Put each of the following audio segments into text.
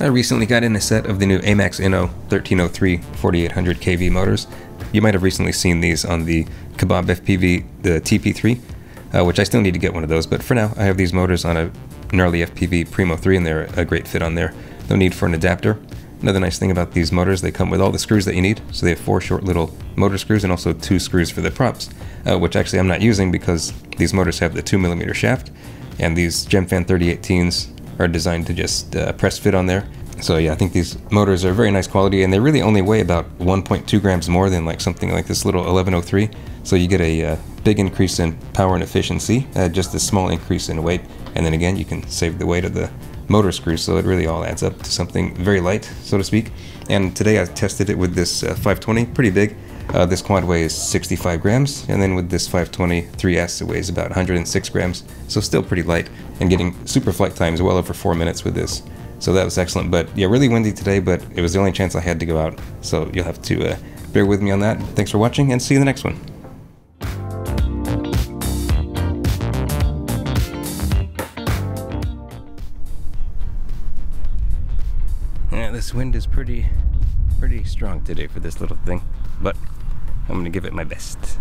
I recently got in a set of the new AMAX Inno 1303 4800kV motors. You might have recently seen these on the BetaFPV, the TP3, which I still need to get one of those, but for now I have these motors on a GnarlyFPV Primo 3 and they're a great fit on there. No need for an adapter. Another nice thing about these motors, they come with all the screws that you need. So they have 4 short little motor screws and also 2 screws for the props, which actually I'm not using because these motors have the 2mm shaft, and these Gemfan 3018s are designed to just press fit on there. So yeah, I think these motors are very nice quality, and they really only weigh about 1.2 grams more than like something like this little 1103. So you get a big increase in power and efficiency, just a small increase in weight, and then again you can save the weight of the motor screws, so it really all adds up to something very light, so to speak. And today I tested it with this 520, pretty big. This quad weighs 65 grams, and then with this 520 3S it weighs about 106 grams, so still pretty light, and getting super flight times well over 4 minutes with this. So that was excellent. But yeah, really windy today, but it was the only chance I had to go out, so you'll have to bear with me on that. Thanks for watching, and see you in the next one. Yeah, this wind is pretty strong today for this little thing, but I'm gonna give it my best.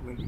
windy.